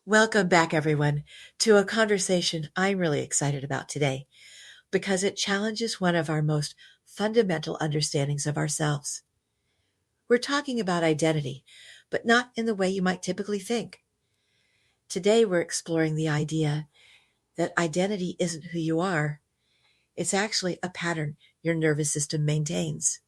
Welcome back, everyone, to a conversation I'm really excited about today because it challenges one of our most fundamental understandings of ourselves. We're talking about identity, but not in the way you might typically think. Today, we're exploring the idea that identity isn't who you are, it's actually a pattern your nervous system maintains.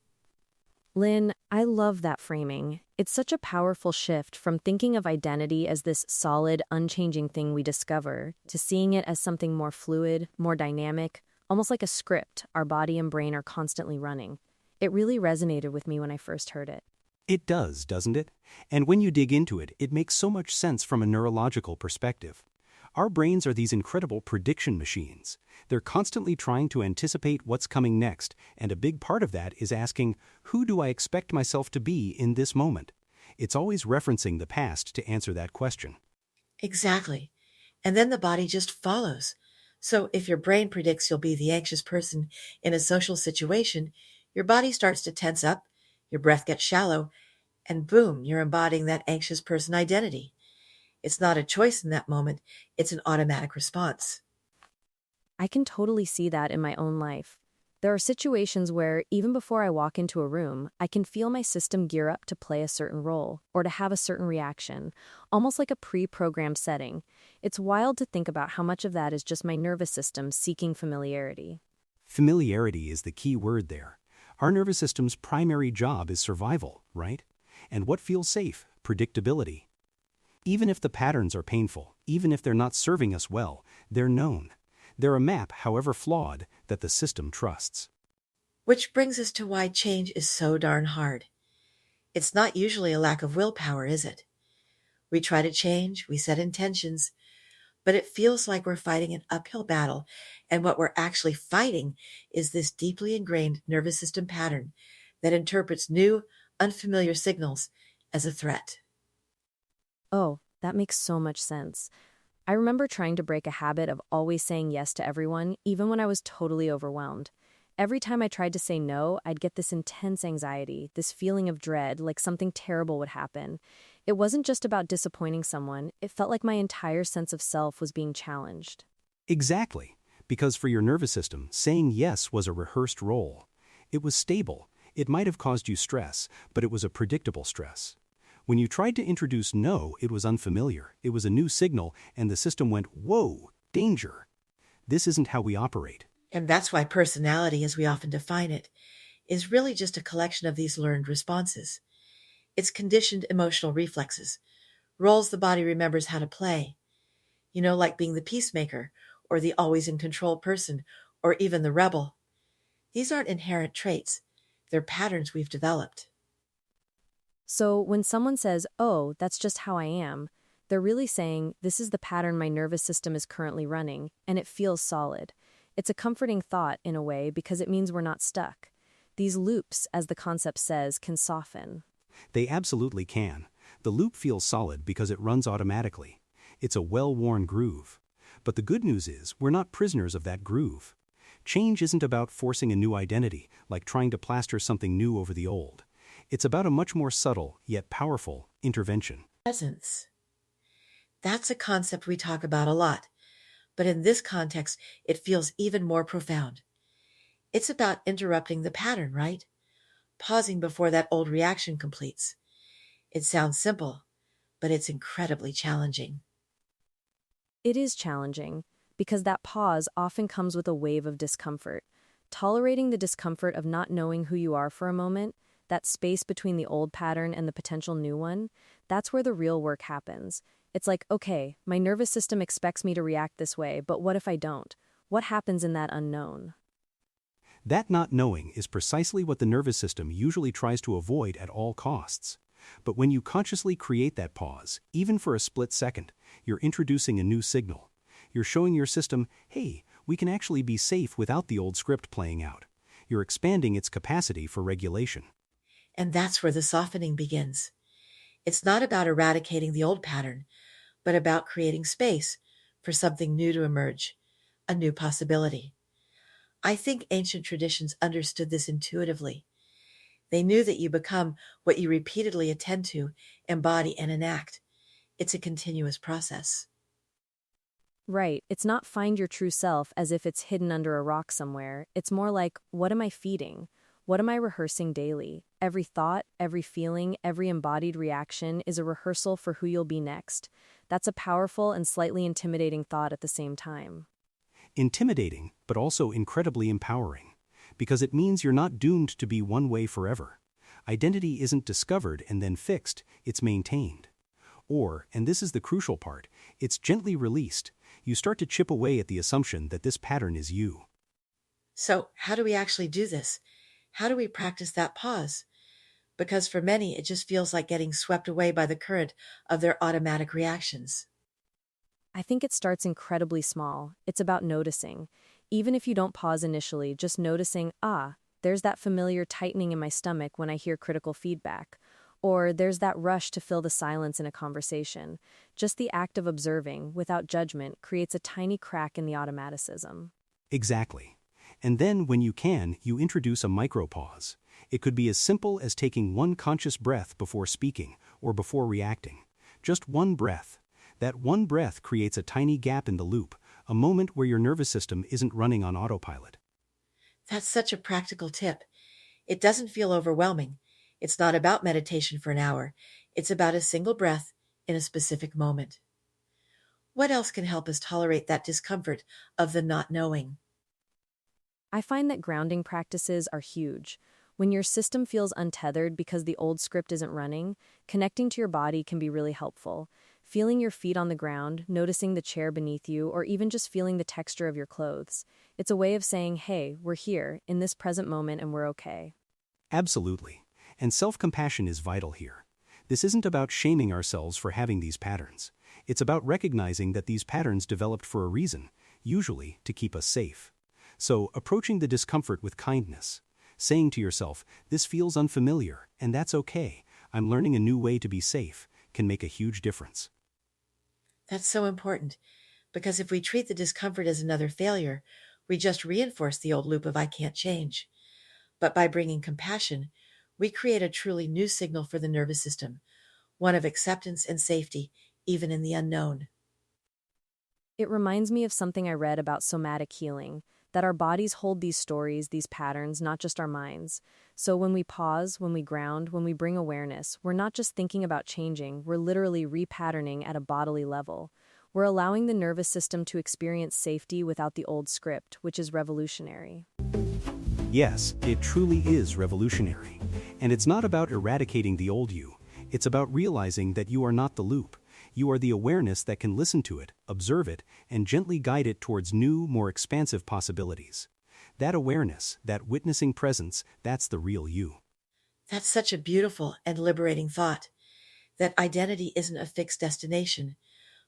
Lynn, I love that framing. It's such a powerful shift from thinking of identity as this solid, unchanging thing we discover to seeing it as something more fluid, more dynamic, almost like a script our body and brain are constantly running. It really resonated with me when I first heard it. It does, doesn't it? And when you dig into it, it makes so much sense from a neurological perspective. Our brains are these incredible prediction machines. They're constantly trying to anticipate what's coming next, and a big part of that is asking, who do I expect myself to be in this moment? It's always referencing the past to answer that question. Exactly. And then the body just follows. So if your brain predicts you'll be the anxious person in a social situation, your body starts to tense up, your breath gets shallow, and boom, you're embodying that anxious person identity. It's not a choice in that moment, it's an automatic response. I can totally see that in my own life. There are situations where, even before I walk into a room, I can feel my system gear up to play a certain role or to have a certain reaction, almost like a pre-programmed setting. It's wild to think about how much of that is just my nervous system seeking familiarity. Familiarity is the key word there. Our nervous system's primary job is survival, right? And what feels safe? Predictability. Even if the patterns are painful, even if they're not serving us well, they're known. They're a map, however flawed, that the system trusts. Which brings us to why change is so darn hard. It's not usually a lack of willpower, is it? We try to change, we set intentions, but it feels like we're fighting an uphill battle, and what we're actually fighting is this deeply ingrained nervous system pattern that interprets new, unfamiliar signals as a threat. Oh, that makes so much sense. I remember trying to break a habit of always saying yes to everyone, even when I was totally overwhelmed. Every time I tried to say no, I'd get this intense anxiety, this feeling of dread, like something terrible would happen. It wasn't just about disappointing someone, it felt like my entire sense of self was being challenged. Exactly, because for your nervous system, saying yes was a rehearsed role. It was stable. It might have caused you stress, but it was a predictable stress. When you tried to introduce no, it was unfamiliar. It was a new signal, and the system went, whoa, danger. This isn't how we operate. And that's why personality, as we often define it, is really just a collection of these learned responses. It's conditioned emotional reflexes, roles the body remembers how to play. Like being the peacemaker, or the always in control person, or even the rebel. These aren't inherent traits, they're patterns we've developed. So when someone says, oh, that's just how I am, they're really saying, this is the pattern my nervous system is currently running, and it feels solid. It's a comforting thought, in a way, because it means we're not stuck. These loops, as the concept says, can soften. They absolutely can. The loop feels solid because it runs automatically. It's a well-worn groove. But the good news is we're not prisoners of that groove. Change isn't about forcing a new identity, like trying to plaster something new over the old. It's about a much more subtle, yet powerful, intervention. Presence. That's a concept we talk about a lot, but in this context, it feels even more profound. It's about interrupting the pattern, right? Pausing before that old reaction completes. It sounds simple, but it's incredibly challenging. It is challenging, because that pause often comes with a wave of discomfort. Tolerating the discomfort of not knowing who you are for a moment, that space between the old pattern and the potential new one, that's where the real work happens. It's like, okay, my nervous system expects me to react this way, but what if I don't? What happens in that unknown? That not knowing is precisely what the nervous system usually tries to avoid at all costs. But when you consciously create that pause, even for a split second, you're introducing a new signal. You're showing your system, hey, we can actually be safe without the old script playing out. You're expanding its capacity for regulation. And that's where the softening begins. It's not about eradicating the old pattern, but about creating space for something new to emerge, a new possibility. I think ancient traditions understood this intuitively. They knew that you become what you repeatedly attend to, embody, and enact. It's a continuous process. Right, it's not find your true self as if it's hidden under a rock somewhere. It's more like, what am I feeding? What am I rehearsing daily? Every thought, every feeling, every embodied reaction is a rehearsal for who you'll be next. That's a powerful and slightly intimidating thought at the same time. Intimidating, but also incredibly empowering. Because it means you're not doomed to be one way forever. Identity isn't discovered and then fixed, it's maintained. Or, and this is the crucial part, it's gently released. You start to chip away at the assumption that this pattern is you. So, how do we actually do this? How do we practice that pause? Because for many, it just feels like getting swept away by the current of their automatic reactions. I think it starts incredibly small. It's about noticing. Even if you don't pause initially, just noticing, there's that familiar tightening in my stomach when I hear critical feedback. Or there's that rush to fill the silence in a conversation. Just the act of observing, without judgment, creates a tiny crack in the automaticism. Exactly. And then, when you can, you introduce a micropause. It could be as simple as taking one conscious breath before speaking or before reacting. Just one breath. That one breath creates a tiny gap in the loop, a moment where your nervous system isn't running on autopilot. That's such a practical tip. It doesn't feel overwhelming. It's not about meditation for an hour. It's about a single breath in a specific moment. What else can help us tolerate that discomfort of the not knowing? I find that grounding practices are huge. When your system feels untethered because the old script isn't running, connecting to your body can be really helpful. Feeling your feet on the ground, noticing the chair beneath you, or even just feeling the texture of your clothes. It's a way of saying, hey, we're here, in this present moment, and we're okay. Absolutely. And self-compassion is vital here. This isn't about shaming ourselves for having these patterns. It's about recognizing that these patterns developed for a reason, usually to keep us safe. So, approaching the discomfort with kindness. Saying to yourself, this feels unfamiliar, and that's okay. I'm learning a new way to be safe, can make a huge difference. That's so important because if we treat the discomfort as another failure, we just reinforce the old loop of I can't change. But by bringing compassion, we create a truly new signal for the nervous system, one of acceptance and safety, even in the unknown. It reminds me of something I read about somatic healing, that our bodies hold these stories, these patterns, not just our minds. So when we pause, when we ground, when we bring awareness, we're not just thinking about changing, we're literally repatterning at a bodily level. We're allowing the nervous system to experience safety without the old script, which is revolutionary. Yes, it truly is revolutionary. And it's not about eradicating the old you. It's about realizing that you are not the loop. You are the awareness that can listen to it, observe it, and gently guide it towards new, more expansive possibilities. That awareness, that witnessing presence, that's the real you. That's such a beautiful and liberating thought, that identity isn't a fixed destination,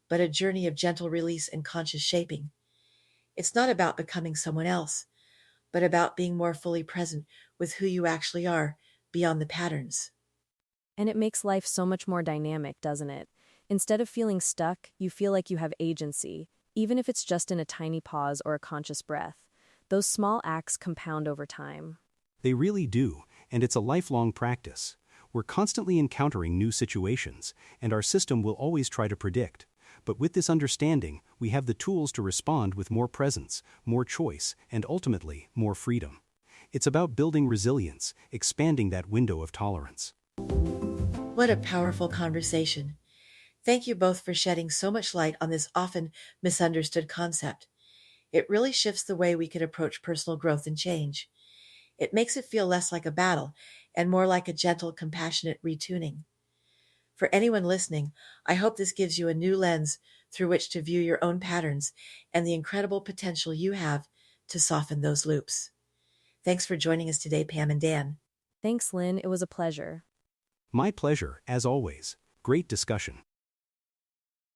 but a journey of gentle release and conscious shaping. It's not about becoming someone else, but about being more fully present with who you actually are beyond the patterns. And it makes life so much more dynamic, doesn't it? Instead of feeling stuck, you feel like you have agency, even if it's just in a tiny pause or a conscious breath. Those small acts compound over time. They really do, and it's a lifelong practice. We're constantly encountering new situations, and our system will always try to predict. But with this understanding, we have the tools to respond with more presence, more choice, and ultimately, more freedom. It's about building resilience, expanding that window of tolerance. What a powerful conversation. Thank you both for shedding so much light on this often misunderstood concept. It really shifts the way we can approach personal growth and change. It makes it feel less like a battle and more like a gentle, compassionate retuning. For anyone listening, I hope this gives you a new lens through which to view your own patterns and the incredible potential you have to soften those loops. Thanks for joining us today, Pam and Dan. Thanks, Lynn. It was a pleasure. My pleasure, as always. Great discussion.